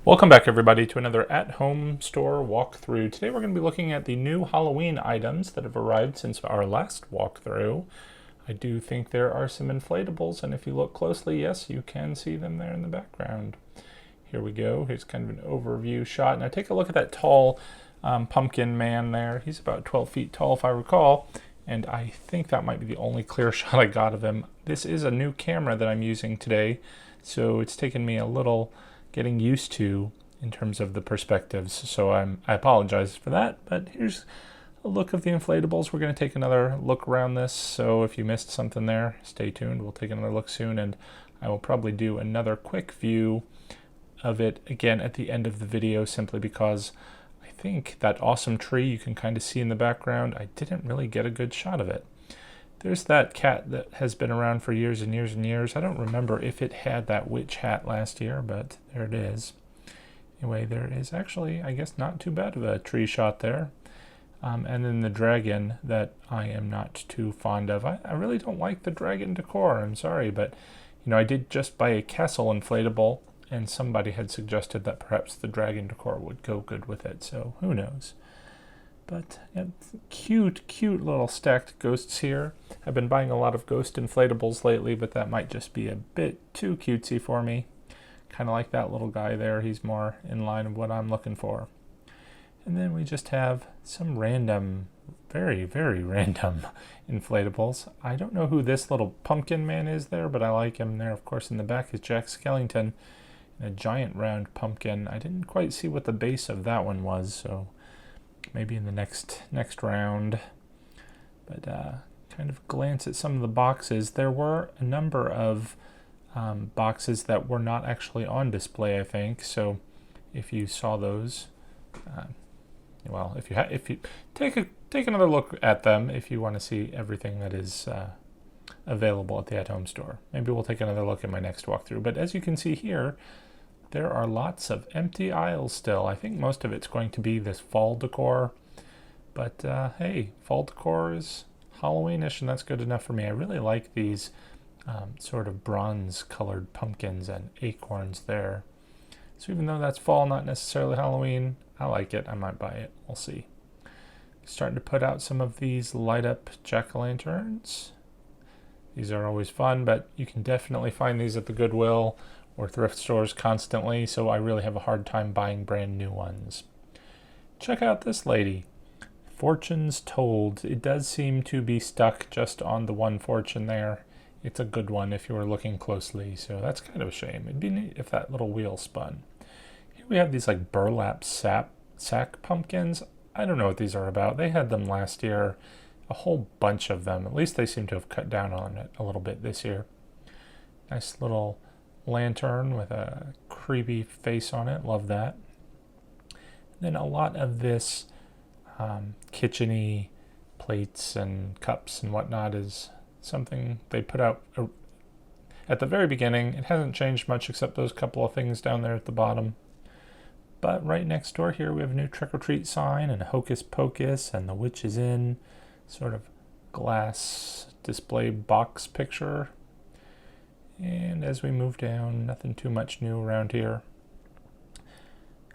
Welcome back everybody to another at-home store walkthrough. Today we're going to be looking at the new Halloween items that have arrived since our last walkthrough. I do think there are some inflatables, and if you look closely, yes, you can see them there in the background. Here we go. Here's kind of an overview shot. Now take a look at that tall pumpkin man there. He's about 12 feet tall if I recall, and I think that might be the only clear shot I got of him. This is a new camera that I'm using today, so it's taken me a little getting used to in terms of the perspectives, so I apologize for that, but here's a look of the inflatables. We're going to take another look around this, so if you missed something there, stay tuned. We'll take another look soon, and I will probably do another quick view of it again at the end of the video, simply because I think that awesome tree you can kind of see in the background, I didn't really get a good shot of it. There's that cat that has been around for years and years and years. I don't remember if it had that witch hat last year, but there it is. Anyway, there is actually, I guess, not too bad of a tree shot there. And then the dragon that I am not too fond of. I really don't like the dragon decor, I'm sorry, but you know, I did just buy a castle inflatable, and somebody had suggested that perhaps the dragon decor would go good with it, so who knows. But yeah, cute little stacked ghosts here. I've been buying a lot of ghost inflatables lately, but that might just be a bit too cutesy for me. Kind of like that little guy there. He's more in line of what I'm looking for. And then we just have some random, very random inflatables. I don't know who this little pumpkin man is there, but I like him there. Of course, in the back is Jack Skellington, a giant round pumpkin. I didn't quite see what the base of that one was, so maybe in the next round. But kind of glance at some of the boxes. There were a number of boxes that were not actually on display, I think. So if you saw those, well, if you take another look at them, if you want to see everything that is available at the at-home store. Maybe we'll take another look at my next walkthrough. But as you can see here, there are lots of empty aisles still. I think most of it's going to be this fall decor. But hey, fall decor is Halloweenish, and that's good enough for me. I really like these sort of bronze-colored pumpkins and acorns there. So even though that's fall, not necessarily Halloween, I like it. I might buy it. We'll see. Starting to put out some of these light-up jack-o'-lanterns. These are always fun, but you can definitely find these at the Goodwill or thrift stores constantly, so I really have a hard time buying brand new ones. Check out this lady. Fortunes Told. It does seem to be stuck just on the one fortune there. It's a good one if you were looking closely, so that's kind of a shame. It'd be neat if that little wheel spun. Here we have these like burlap sack pumpkins. I don't know what these are about. They had them last year, a whole bunch of them. At least they seem to have cut down on it a little bit this year. Nice little lantern with a creepy face on it. Love that. Then a lot of this kitchen-y plates and cups and whatnot is something they put out at the very beginning. It hasn't changed much except those couple of things down there at the bottom. But right next door here we have a new trick-or-treat sign and a Hocus Pocus and the Witch is In sort of glass display box picture. And as we move down, nothing too much new around here.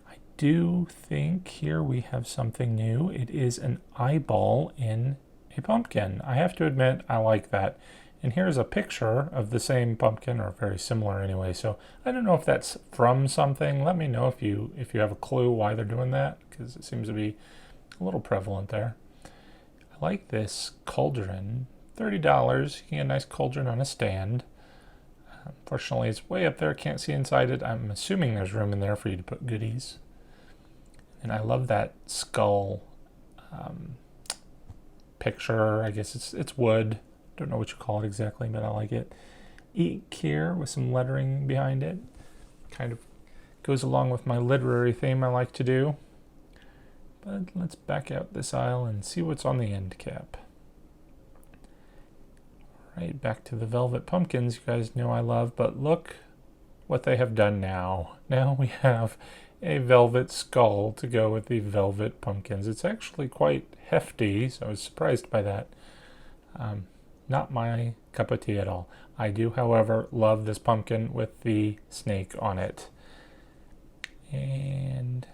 I do think here we have something new. It is an eyeball in a pumpkin. I have to admit, I like that. And here's a picture of the same pumpkin, or very similar anyway. So I don't know if that's from something. Let me know if you have a clue why they're doing that, because it seems to be a little prevalent there. I like this cauldron. $30. You can get a nice cauldron on a stand. Unfortunately, it's way up there. Can't see inside it. I'm assuming there's room in there for you to put goodies. And I love that skull picture. I guess it's wood. Don't know what you call it exactly, but I like it. Eek here with some lettering behind it. Kind of goes along with my literary theme I like to do. But let's back out this aisle and see what's on the end cap. Right, back to the velvet pumpkins you guys know I love, but look what they have done now. Now we have a velvet skull to go with the velvet pumpkins. It's actually quite hefty, so I was surprised by that. Not my cup of tea at all. I do, however, love this pumpkin with the snake on it. And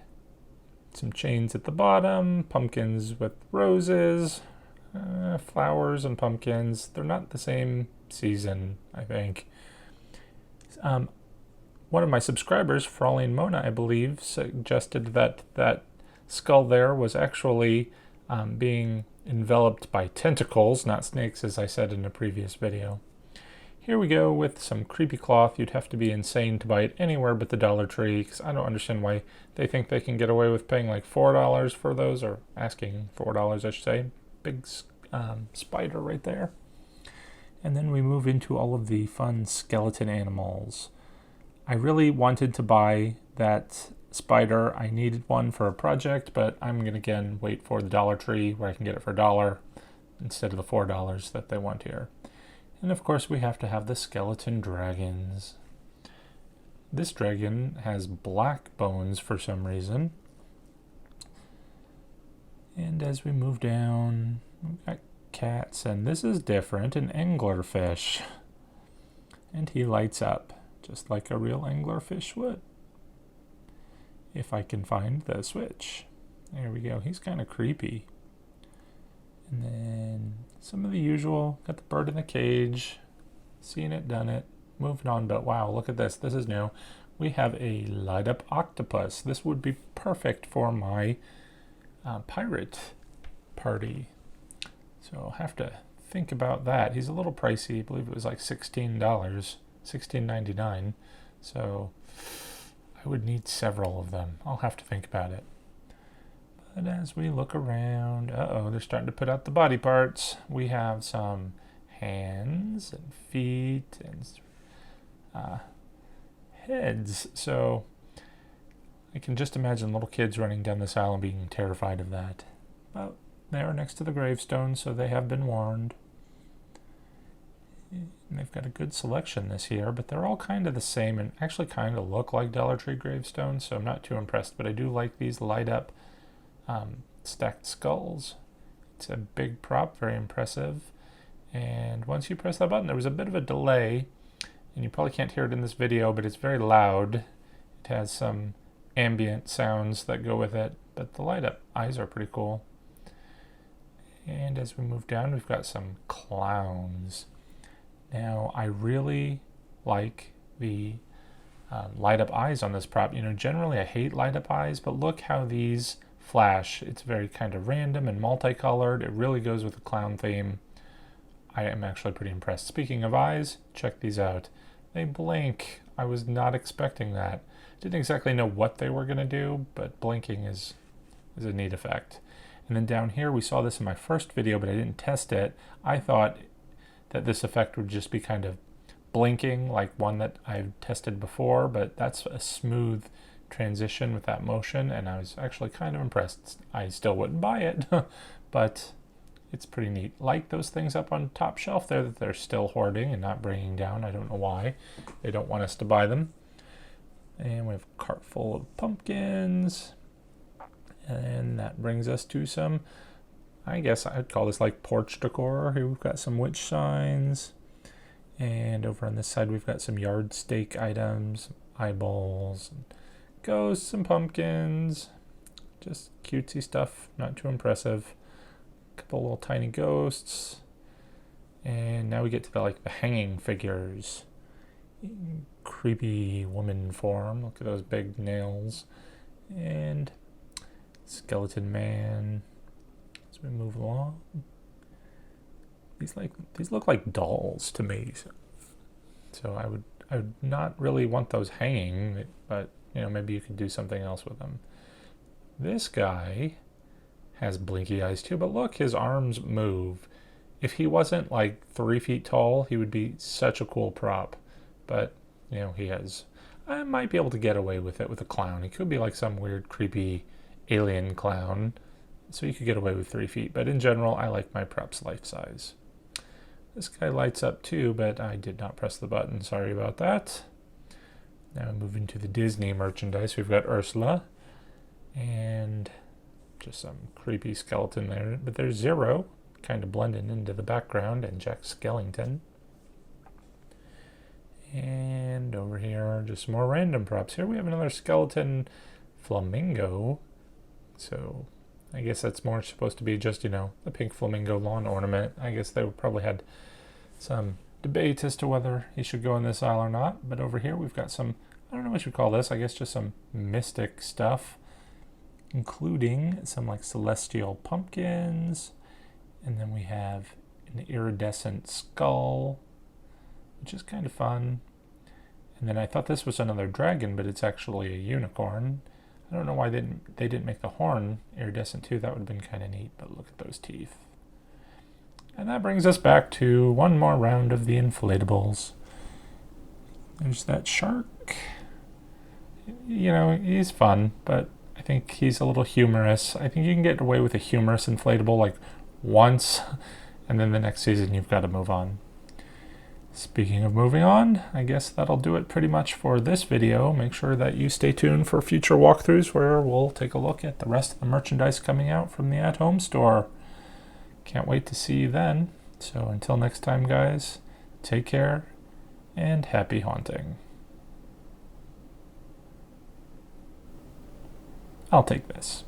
some chains at the bottom, pumpkins with roses, flowers and pumpkins. They're not the same season, I think. One of my subscribers, Fraulein Mona, I believe, suggested that that skull there was actually being enveloped by tentacles, not snakes, as I said in a previous video. Here we go with some creepy cloth. You'd have to be insane to buy it anywhere but the Dollar Tree, because I don't understand why they think they can get away with paying like $4 for those, or asking $4, I should say. Big spider right there. And then we move into all of the fun skeleton animals. I really wanted to buy that spider. I needed one for a project, but I'm going to again wait for the Dollar Tree where I can get it for $1 instead of the $4 that they want here. And of course we have to have the skeleton dragons. This dragon has black bones for some reason. And as we move down, we've got cats, and this is different, an anglerfish. And he lights up just like a real anglerfish would. If I can find the switch. There we go. He's kind of creepy. And then some of the usual. Got the bird in the cage. Seen it, done it. Moving on, but wow, look at this. This is new. We have a light up octopus. This would be perfect for my pirate party. So I'll have to think about that. He's a little pricey. I believe it was like $16, $16.99. So I would need several of them. I'll have to think about it. But as we look around, they're starting to put out the body parts. We have some hands and feet and heads. So I can just imagine little kids running down this aisle and being terrified of that. But they are next to the gravestone, so they have been warned. And they've got a good selection this year, but they're all kind of the same and actually kind of look like Dollar Tree gravestones, so I'm not too impressed. But I do like these light up stacked skulls. It's a big prop, very impressive. And once you press that button, there was a bit of a delay, and you probably can't hear it in this video, but it's very loud. It has some ambient sounds that go with it, but the light up eyes are pretty cool. And as we move down, we've got some clowns. Now, I really like the light up eyes on this prop. You know, generally I hate light up eyes, but look how these flash. It's very kind of random and multicolored. It really goes with the clown theme. I am actually pretty impressed. Speaking of eyes, check these out. They blink. I was not expecting that. Didn't exactly know what they were going to do, but blinking is a neat effect. And then down here, we saw this in my first video, but I didn't test it. I thought that this effect would just be kind of blinking like one that I've tested before, but that's a smooth transition with that motion, and I was actually kind of impressed. I still wouldn't buy it, but it's pretty neat. Like those things up on top shelf there that they're still hoarding and not bringing down. I don't know why. They don't want us to buy them. And we have a cart full of pumpkins. And that brings us to some, I guess I'd call this like porch decor. Here we've got some witch signs. And over on this side we've got some yard stake items, eyeballs, and ghosts and pumpkins. Just cutesy stuff, not too impressive. A couple little tiny ghosts. And now we get to the hanging figures. Creepy woman form. Look at those big nails. And skeleton man. As we move along, these look like dolls to me. So I would not really want those hanging, but you know, maybe you can do something else with them. This guy has blinky eyes too, but look, his arms move. If he wasn't like 3 feet tall, he would be such a cool prop. But you know, I might be able to get away with it with a clown. He could be like some weird, creepy alien clown, so you could get away with 3 feet. But in general, I like my props life size. This guy lights up too, but I did not press the button. Sorry about that. Now moving to the Disney merchandise, we've got Ursula and just some creepy skeleton there. But there's Zero, kind of blending into the background, and Jack Skellington. And over here, just some more random props. Here we have another skeleton flamingo. So I guess that's more supposed to be just, you know, a pink flamingo lawn ornament. I guess they probably had some debate as to whether he should go in this aisle or not. But over here we've got some, I don't know what you call this, I guess just some mystic stuff, including some like celestial pumpkins. And then we have an iridescent skull, which is kind of fun. And then I thought this was another dragon, but it's actually a unicorn. I don't know why they didn't make the horn iridescent too. That would have been kind of neat, but look at those teeth. And that brings us back to one more round of the inflatables. There's that shark. You know, he's fun, but I think he's a little humorous. I think you can get away with a humorous inflatable like once, and then the next season you've got to move on. Speaking of moving on, I guess that'll do it pretty much for this video. Make sure that you stay tuned for future walkthroughs where we'll take a look at the rest of the merchandise coming out from the at-home store. Can't wait to see you then. So until next time, guys, take care and happy haunting. I'll take this.